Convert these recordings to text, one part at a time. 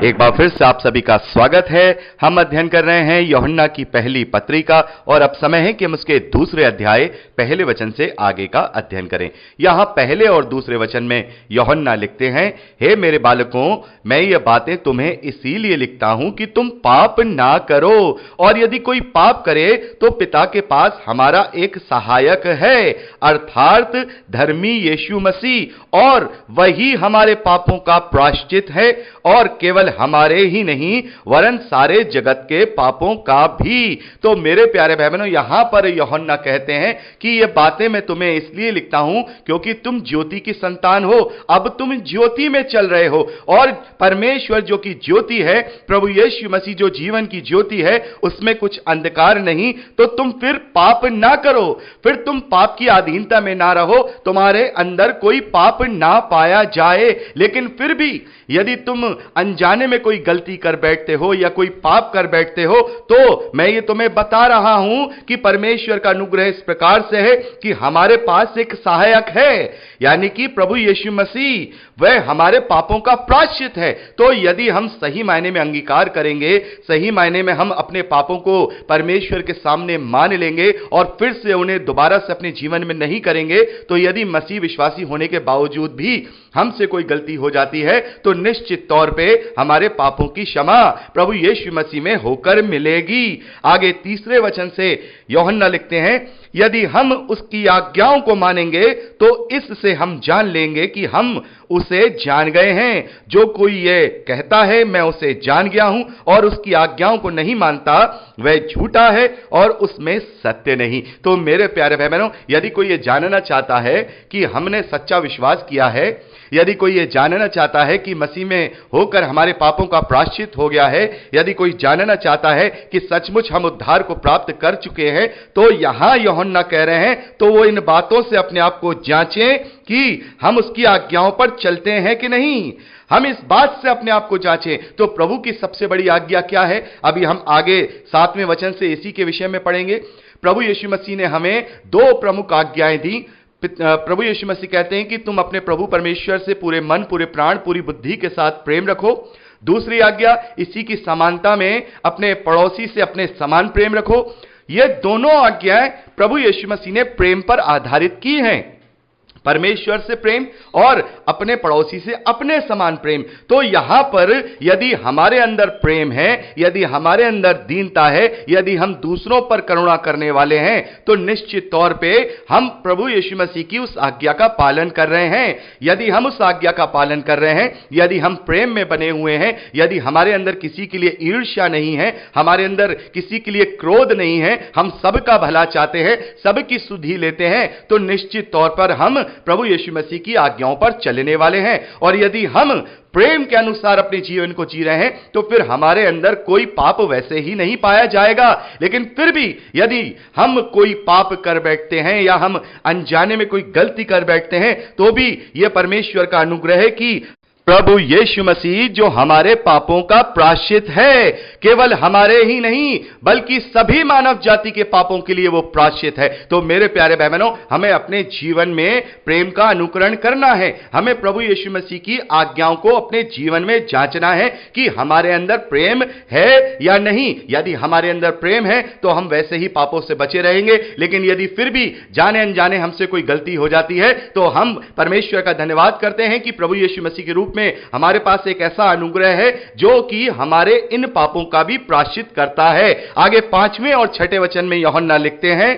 एक बार फिर से आप सभी का स्वागत है। हम अध्ययन कर रहे हैं यूहन्ना की पहली पत्री का और अब समय है कि हम उसके दूसरे अध्याय पहले वचन से आगे का अध्ययन करें। यहां पहले और दूसरे वचन में यूहन्ना लिखते हैं, हे मेरे बालकों, मैं ये बातें तुम्हें इसीलिए लिखता हूं कि तुम पाप ना करो, और यदि कोई पाप करे तो पिता के पास हमारा एक सहायक है, अर्थात धर्मी यीशु मसीह, और वही हमारे पापों का प्रायश्चित है, और केवल हमारे ही नहीं वरन सारे जगत के पापों का भी। तो मेरे प्यारे भाई बहनों, यहां पर यूहन्ना कहते हैं कि ये बातें मैं तुम्हें इसलिए लिखता हूं क्योंकि तुम ज्योति की संतान हो, अब तुम ज्योति में चल रहे हो, और परमेश्वर जो कि ज्योति है, प्रभु यीशु मसीह जो जीवन की ज्योति है, उसमें कुछ अंधकार नहीं। तो तुम फिर पाप ना करो, फिर तुम पाप की अधीनता में ना रहो, तुम्हारे अंदर कोई पाप ना पाया जाए। लेकिन फिर भी यदि तुम अनजाने में कोई गलती कर बैठते हो या कोई पाप कर बैठते हो, तो मैं ये तुम्हें बता रहा हूं कि परमेश्वर का अनुग्रह इस प्रकार से है कि हमारे पास एक सहायक है, यानी कि प्रभु यीशु मसीह, वह हमारे पापों का प्रायश्चित है। तो यदि हम सही मायने में अंगीकार करेंगे, सही मायने में हम अपने पापों को परमेश्वर के सामने मान लेंगे और फिर से उन्हें दोबारा से अपने जीवन में नहीं करेंगे, तो यदि मसीह विश्वासी होने के बावजूद भी हमसे कोई गलती हो जाती है, तो निश्चित तौर पे हमारे पापों की क्षमा प्रभु यीशु मसीह में होकर मिलेगी। आगे तीसरे वचन से यूहन्ना लिखते हैं, यदि हम उसकी आज्ञाओं को मानेंगे तो इससे हम जान लेंगे कि हम उसे जान गए हैं। जो कोई ये कहता है मैं उसे जान गया हूं और उसकी आज्ञाओं को नहीं मानता, वह झूठा है और उसमें सत्य नहीं। तो मेरे प्यारे भाई बहनों, यदि कोई ये जानना चाहता है कि हमने सच्चा विश्वास किया है, यदि कोई ये जानना चाहता है कि मसीह में होकर हमारे पापों का प्रायश्चित हो गया है, यदि कोई जानना चाहता है कि सचमुच हम उद्धार को प्राप्त कर चुके हैं, तो यहां यूहन्ना कह रहे हैं, तो वो इन बातों से अपने आप को जांचें कि हम उसकी आज्ञाओं पर चलते हैं कि नहीं। हम इस बात से अपने आप को जांचें। तो प्रभु की सबसे बड़ी आज्ञा क्या है? अभी हम आगे 7वें वचन से इसी के विषय में पढ़ेंगे। प्रभु यीशु मसीह ने हमें 2 प्रमुख आज्ञाएं दी। प्रभु यीशु मसीह कहते हैं कि तुम अपने प्रभु परमेश्वर से पूरे मन, पूरे प्राण, पूरी बुद्धि के साथ प्रेम रखो। दूसरी आज्ञा, इसी की समानता में अपने पड़ोसी से अपने समान प्रेम रखो। ये दोनों आज्ञाएं प्रभु यीशु मसीह ने प्रेम पर आधारित की हैं, परमेश्वर से प्रेम और अपने पड़ोसी से अपने समान प्रेम। तो यहां पर यदि हमारे अंदर प्रेम है, यदि हमारे अंदर दीनता है, यदि हम दूसरों पर करुणा करने वाले हैं, तो निश्चित तौर पे हम प्रभु यीशु मसीह की उस आज्ञा का पालन कर रहे हैं। यदि हम उस आज्ञा का पालन कर रहे हैं, यदि हम प्रेम में बने हुए हैं, यदि हमारे अंदर किसी के लिए ईर्ष्या नहीं है, हमारे अंदर किसी के लिए क्रोध नहीं है, हम सबका भला चाहते हैं, सबकी सुधि लेते हैं, तो निश्चित तौर पर हम प्रभु यीशु मसीह की आज्ञाओं पर चलने वाले हैं। और यदि हम प्रेम के अनुसार अपने जीवन को जी रहे हैं, तो फिर हमारे अंदर कोई पाप वैसे ही नहीं पाया जाएगा। लेकिन फिर भी यदि हम कोई पाप कर बैठते हैं या हम अनजाने में कोई गलती कर बैठते हैं, तो भी यह परमेश्वर का अनुग्रह है कि प्रभु यीशु मसीह जो हमारे पापों का प्रायश्चित है, केवल हमारे ही नहीं बल्कि सभी मानव जाति के पापों के लिए वो प्रायश्चित है। तो मेरे प्यारे भाई बहनों, हमें अपने जीवन में प्रेम का अनुकरण करना है। हमें प्रभु यीशु मसीह की आज्ञाओं को अपने जीवन में जांचना है कि हमारे अंदर प्रेम है या नहीं। यदि हमारे अंदर प्रेम है तो हम वैसे ही पापों से बचे रहेंगे। लेकिन यदि फिर भी जाने अनजाने हमसे कोई गलती हो जाती है, तो हम परमेश्वर का धन्यवाद करते हैं कि प्रभु यीशु मसीह के रूप में हमारे पास एक ऐसा अनुग्रह है जो कि हमारे इन पापों का भी प्रायश्चित करता है। आगे 5वें और 6ठे वचन में यूहन्ना लिखते हैं,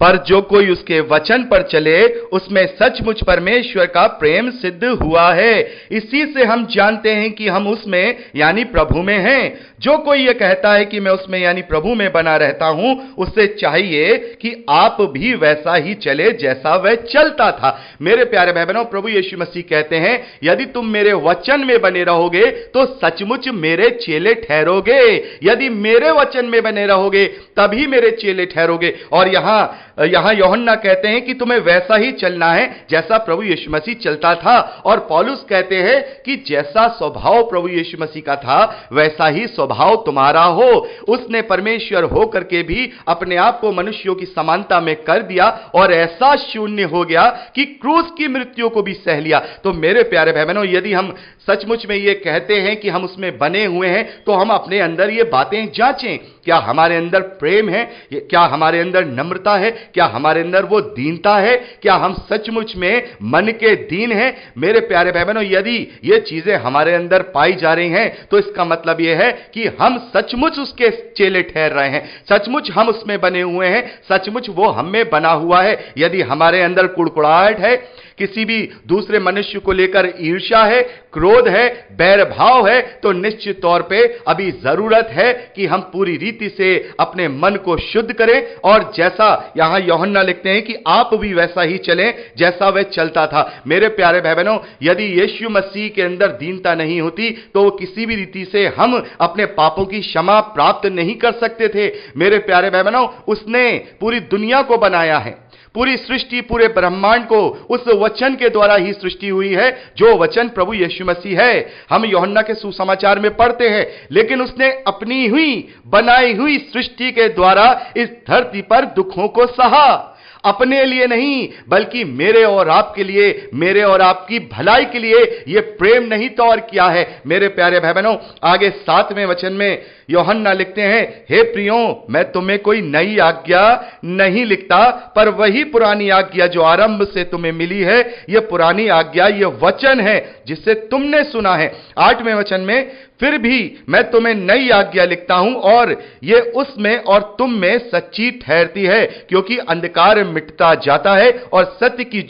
पर जो कोई उसके वचन पर चले उसमें सचमुच परमेश्वर का प्रेम सिद्ध हुआ है। इसी से हम जानते हैं कि हम उसमें यानी प्रभु में हैं। जो कोई यह कहता है कि मैं उसमें यानी प्रभु में बना रहता हूं, उससे चाहिए कि आप भी वैसा ही चले जैसा वह चलता था। मेरे प्यारे भाई बहनों, प्रभु यीशु मसीह कहते हैं, यदि तुम मेरे वचन में बने रहोगे तो सचमुच मेरे चेले ठहरोगे। यदि मेरे वचन में बने रहोगे तभी मेरे चेले ठहरोगे। और यहां यहां यूहन्ना कहते हैं कि तुम्हें वैसा ही चलना है जैसा प्रभु यीशु मसीह चलता था, और पौलुस कहते हैं कि जैसा स्वभाव प्रभु यीशु मसीह का था वैसा ही स्वभाव तुम्हारा हो। उसने परमेश्वर होकर के भी अपने आप को मनुष्यों की समानता में कर दिया और ऐसा शून्य हो गया कि क्रूस की मृत्यु को भी सह लिया। तो मेरे प्यारे भाई बहनों, यदि हम सचमुच में ये कहते हैं कि हम उसमें बने हुए हैं, तो हम अपने अंदर ये बातें जांचें। क्या हमारे अंदर प्रेम है? क्या हमारे अंदर नम्रता है? क्या हमारे अंदर वो दीनता है? क्या हम सचमुच में मन के दीन हैं? मेरे प्यारे भाई बहनों, यदि ये चीजें हमारे अंदर पाई जा रही हैं, तो इसका मतलब यह है कि हम सचमुच उसके चेले ठहर रहे हैं, सचमुच हम उसमें बने हुए हैं, सचमुच वो हम में बना हुआ है। यदि हमारे अंदर कुड़कुड़ाहट है, किसी भी दूसरे मनुष्य को लेकर ईर्ष्या है, क्रोध है, बैर भाव है, तो निश्चित तौर पे अभी जरूरत है कि हम पूरी रीति से अपने मन को शुद्ध करें, और जैसा यहां यूहन्ना लिखते हैं कि आप भी वैसा ही चलें जैसा वह चलता था। मेरे प्यारे भाई बहनों, यदि यीशु मसीह के अंदर दीनता नहीं होती तो वो किसी भी रीति से हम अपने पापों की क्षमा प्राप्त नहीं कर सकते थे। मेरे प्यारे भाई बहनों, उसने पूरी दुनिया को बनाया है, पूरी सृष्टि, पूरे ब्रह्मांड को उस वचन के द्वारा ही सृष्टि हुई है, जो वचन प्रभु यीशु मसीह है। हम यूहन्ना के सुसमाचार में पढ़ते हैं, लेकिन उसने अपनी हुई बनाई हुई सृष्टि के द्वारा इस धरती पर दुखों को सहा, अपने लिए नहीं बल्कि मेरे और आपके लिए, मेरे और आपकी भलाई के लिए। यह प्रेम नहीं तो और क्या है? मेरे प्यारे भाई बहनों, आगे 7वें वचन में यूहन्ना लिखते हैं, हे प्रियो, मैं तुम्हें कोई नई आज्ञा नहीं लिखता, पर वही पुरानी आज्ञा जो आरंभ से तुम्हें मिली है। यह पुरानी आज्ञा, यह वचन है जिससे तुमने सुना है। 8वें वचन में, फिर भी मैं तुम्हें नई आज्ञा लिखता हूं और ये उसमें और तुम में सच्ची ठहरती है, क्योंकि अंधकार मिटता जाता है और सत्य की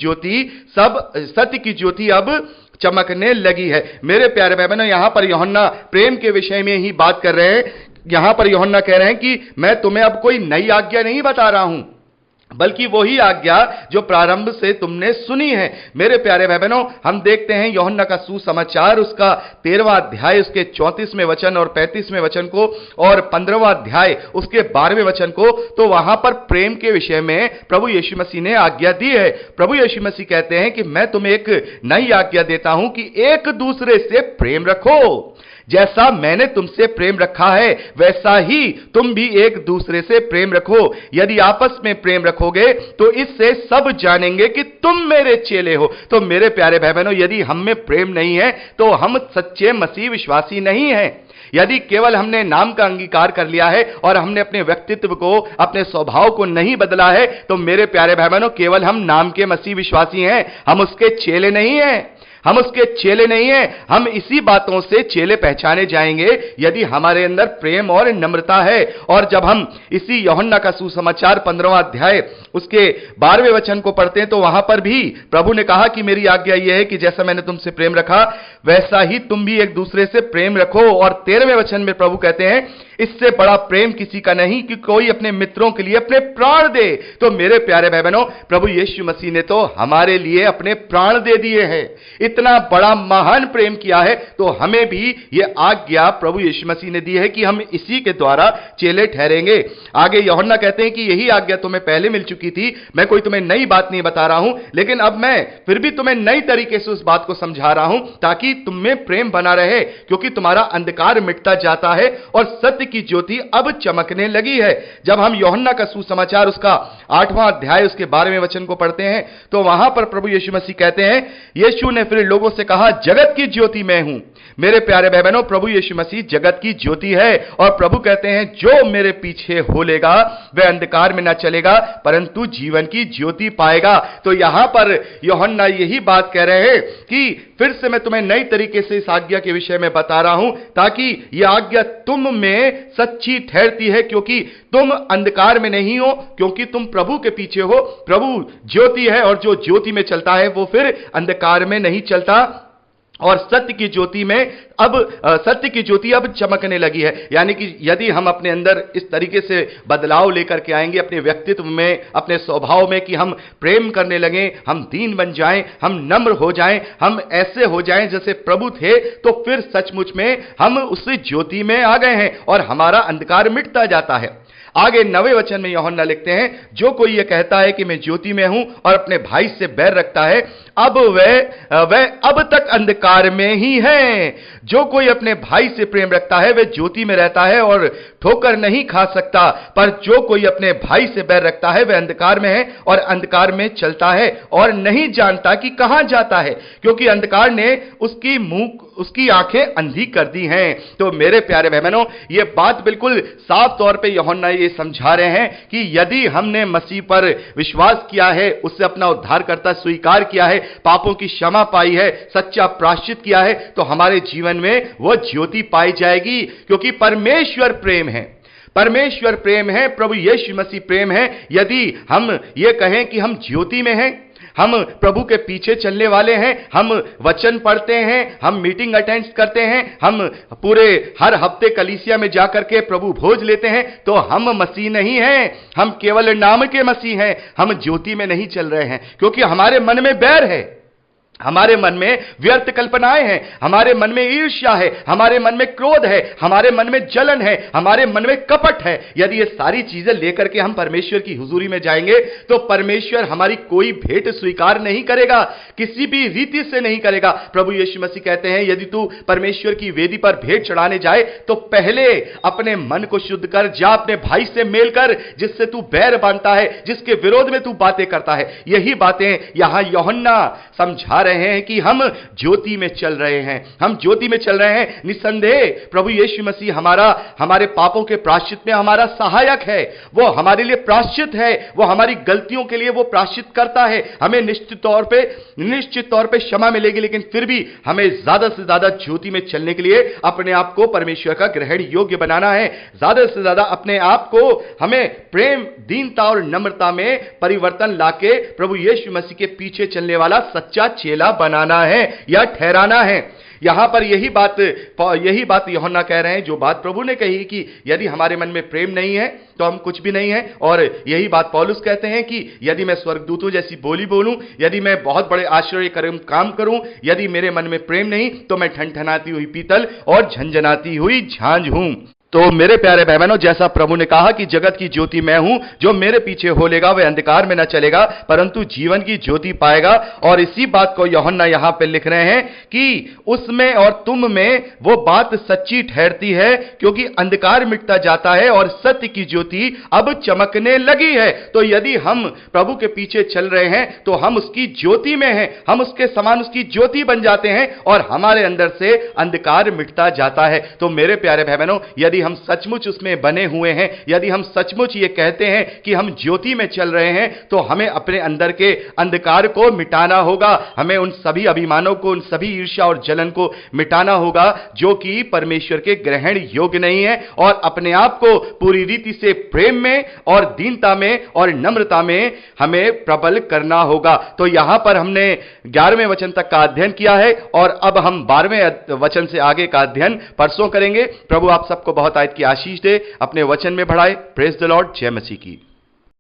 ज्योति अब चमकने लगी है। मेरे प्यारे भाई बहनों, यहां पर यूहन्ना प्रेम के विषय में ही बात कर रहे हैं। यहां पर यूहन्ना कह रहे हैं कि मैं तुम्हें अब कोई नई आज्ञा नहीं बता रहा हूं, बल्कि वही आज्ञा जो प्रारंभ से तुमने सुनी है। मेरे प्यारे भाई बहनों, हम देखते हैं यूहन्ना का सुसमाचार, उसका 13वां अध्याय, उसके 34वें वचन और 35वें वचन को, और 15वां अध्याय उसके 12वें वचन को, तो वहां पर प्रेम के विषय में प्रभु यीशु मसीह ने आज्ञा दी है। प्रभु यीशु मसीह कहते हैं कि मैं तुम्हें एक नई आज्ञा देता हूं कि एक दूसरे से प्रेम रखो। जैसा मैंने तुमसे प्रेम रखा है वैसा ही तुम भी एक दूसरे से प्रेम रखो। यदि आपस में प्रेम रखोगे तो इससे सब जानेंगे कि तुम मेरे चेले हो। तो मेरे प्यारे भाई बहनों, यदि हम में प्रेम नहीं है तो हम सच्चे मसीह विश्वासी नहीं हैं। यदि केवल हमने नाम का अंगीकार कर लिया है और हमने अपने व्यक्तित्व को, अपने स्वभाव को नहीं बदला है, तो मेरे प्यारे भाई बहनों, केवल हम नाम के मसीह विश्वासी हैं, हम उसके चेले नहीं हैं। हम उसके चेले नहीं हैं। हम इसी बातों से चेले पहचाने जाएंगे यदि हमारे अंदर प्रेम और नम्रता है। और जब हम इसी यूहन्ना का सुसमाचार 15वां अध्याय उसके 12वें वचन को पढ़ते हैं, तो वहां पर भी प्रभु ने कहा कि मेरी आज्ञा यह है कि जैसा मैंने तुमसे प्रेम रखा वैसा ही तुम भी एक दूसरे से प्रेम रखो। और 13वें वचन में प्रभु कहते हैं, इससे बड़ा प्रेम किसी का नहीं कि कोई अपने मित्रों के लिए अपने प्राण दे। तो मेरे प्यारे भाई बहनों, प्रभु यीशु मसीह ने तो हमारे लिए अपने प्राण दे दिए हैं। इतना बड़ा महान प्रेम किया है, तो हमें भी यह आज्ञा प्रभु यीशु मसीह ने दी है कि हम इसी के द्वारा चेले ठहरेंगे। आगे यूहन्ना कहते हैं कि यही आज्ञा तुम्हें पहले मिल चुकी थी, मैं कोई तुम्हें नई बात नहीं बता रहा हूं, लेकिन अब मैं फिर भी तुम्हें नई तरीके से उस बात को समझा रहा हूं ताकि तुम में प्रेम बना रहे, क्योंकि तुम्हारा अंधकार मिटता जाता है और सत्य की ज्योति अब चमकने लगी है। जब हम यूहन्ना का सुसमाचार उसका 8वां अध्याय उसके 12वें वचन को पढ़ते हैं, तो वहां पर प्रभु यीशु मसीह कहते हैं, यीशु ने फिर लोगों से कहा, जगत की ज्योति मैं हूं। मेरे प्यारे भाई बहनों, प्रभु यीशु मसीह जगत की ज्योति है, और प्रभु कहते हैं, जो मेरे पीछे हो लेगा वह अंधकार में ना चलेगा परंतु जीवन की ज्योति पाएगा। तो यहां पर यूहन्ना यही बात कह रहे हैं कि फिर से मैं तुम्हें नई तरीके से इस आज्ञा के विषय में बता रहा हूं ताकि यह आज्ञा तुम में सच्ची ठहरती है, क्योंकि तुम अंधकार में नहीं हो, क्योंकि तुम प्रभु के पीछे हो। प्रभु ज्योति है और जो ज्योति में चलता है वो फिर अंधकार में नहीं चलता। और सत्य की ज्योति अब चमकने लगी है। यानी कि यदि हम अपने अंदर इस तरीके से बदलाव लेकर के आएंगे अपने व्यक्तित्व में, अपने स्वभाव में, कि हम प्रेम करने लगें, हम दीन बन जाएं, हम नम्र हो जाएं, हम ऐसे हो जाएं जैसे प्रभु थे, तो फिर सचमुच में हम उस ज्योति में आ गए हैं और हमारा अंधकार मिटता जाता है। आगे 9वें वचन में यूहन्ना लिखते हैं, जो कोई यह कहता है कि मैं ज्योति में हूं और अपने भाई से बैर रखता है, अब वह अब तक अंधकार में ही है। जो कोई अपने भाई से प्रेम रखता है वह ज्योति में रहता है और ठोकर नहीं खा सकता, पर जो कोई अपने भाई से बैर रखता है वह अंधकार में है और अंधकार में चलता है और नहीं जानता कि कहां जाता है, क्योंकि अंधकार ने उसकी आंखें अंधी कर दी हैं। तो मेरे प्यारे बहनों, यह बात बिल्कुल साफ तौर पे यूहन्ना ये समझा रहे हैं कि यदि हमने मसीह पर विश्वास किया है, उससे अपना उद्धारकर्ता स्वीकार किया है, पापों की क्षमा पाई है, सच्चा प्रायश्चित किया है, तो हमारे जीवन में वो ज्योति पाई जाएगी, क्योंकि परमेश्वर प्रेम है। परमेश्वर प्रेम है, प्रभु यीशु मसीह प्रेम है। यदि हम ये कहें कि हम ज्योति में हैं, हम प्रभु के पीछे चलने वाले हैं, हम वचन पढ़ते हैं, हम मीटिंग अटेंड करते हैं, हम पूरे हर हफ्ते कलीसिया में जाकर के प्रभु भोज लेते हैं, तो हम मसीह नहीं हैं, हम केवल नाम के मसीह हैं, हम ज्योति में नहीं चल रहे हैं, क्योंकि हमारे मन में बैर है, हमारे मन में व्यर्थ कल्पनाएं हैं, हमारे मन में ईर्ष्या है, हमारे मन में क्रोध है, हमारे मन में जलन है, हमारे मन में कपट है। यदि ये सारी चीजें लेकर के हम परमेश्वर की हुजूरी में जाएंगे तो परमेश्वर हमारी कोई भेंट स्वीकार नहीं करेगा, किसी भी रीति से नहीं करेगा। प्रभु यीशु मसीह कहते हैं, यदि तू परमेश्वर की वेदी पर भेंट चढ़ाने जाए तो पहले अपने मन को शुद्ध कर, जा अपने भाई से मेल कर जिससे तू बैर बांधता है, जिसके विरोध में तू बातें करता है। यही बातें यहां यूहन्ना समझा रहे हैं कि हम ज्योति में चल रहे हैं, हम ज्योति में चल रहे हैं। निस्संदेह प्रभु यीशु मसीह हमारे पापों के प्रायश्चित में हमारा सहायक है, वो हमारे लिए प्रायश्चित है, वो हमारी गलतियों के लिए वो प्रायश्चित करता है। हमें निश्चित तौर पे क्षमा मिलेगी, लेकिन फिर भी हमें ज्यादा से ज्यादा ज्योति में चलने के लिए अपने आप को परमेश्वर का ग्रहण योग्य बनाना है। ज्यादा से ज्यादा अपने आप को हमें प्रेम, दीनता और नम्रता में परिवर्तन लाके प्रभु यीशु मसीह के पीछे चलने वाला सच्चा चेला बनाना है या ठहराना है। यहां पर यही बात यूहन्ना कह रहे हैं, जो बात प्रभु ने कही कि यदि हमारे मन में प्रेम नहीं है तो हम कुछ भी नहीं है। और यही बात पौलुस कहते हैं कि यदि मैं स्वर्गदूतों जैसी बोली बोलूं, यदि मैं बहुत बड़े आश्चर्य काम करूं, यदि मेरे मन में प्रेम नहीं तो मैं ठनठनाती हुई पीतल और झंझनाती हुई झांझ हूं। तो मेरे प्यारे बहनों, जैसा प्रभु ने कहा कि जगत की ज्योति मैं हूं, जो मेरे पीछे होलेगा वह अंधकार में न चलेगा परंतु जीवन की ज्योति पाएगा। और इसी बात को यूहन्ना यहां पे लिख रहे हैं कि उसमें और तुम में वो बात सच्ची ठहरती है, क्योंकि अंधकार मिटता जाता है और सत्य की ज्योति अब चमकने लगी है। तो यदि हम प्रभु के पीछे चल रहे हैं तो हम उसकी ज्योति में हैं, हम उसके समान उसकी ज्योति बन जाते हैं और हमारे अंदर से अंधकार मिटता जाता है। तो मेरे प्यारे बहनों, यदि हम सचमुच उसमें बने हुए हैं, यदि हम सचमुच ये कहते हैं कि हम ज्योति में चल रहे हैं, तो हमें अपने अंदर के अंधकार को मिटाना होगा, हमें उन सभी अभिमानों को, उन सभी ईर्ष्या और जलन को मिटाना होगा जो कि परमेश्वर के ग्रहण योग्य नहीं है, और अपने आप को पूरी रीति से प्रेम में और दीनता में और नम्रता में हमें प्रबल करना होगा। तो यहां पर हमने 11वें वचन तक का अध्ययन किया है और अब हम 12वें वचन से आगे का अध्ययन परसों करेंगे। प्रभु आप सबको बहुत आयत की आशीष दे, अपने वचन में बढ़ाए। Praise the Lord. जय मसीह की।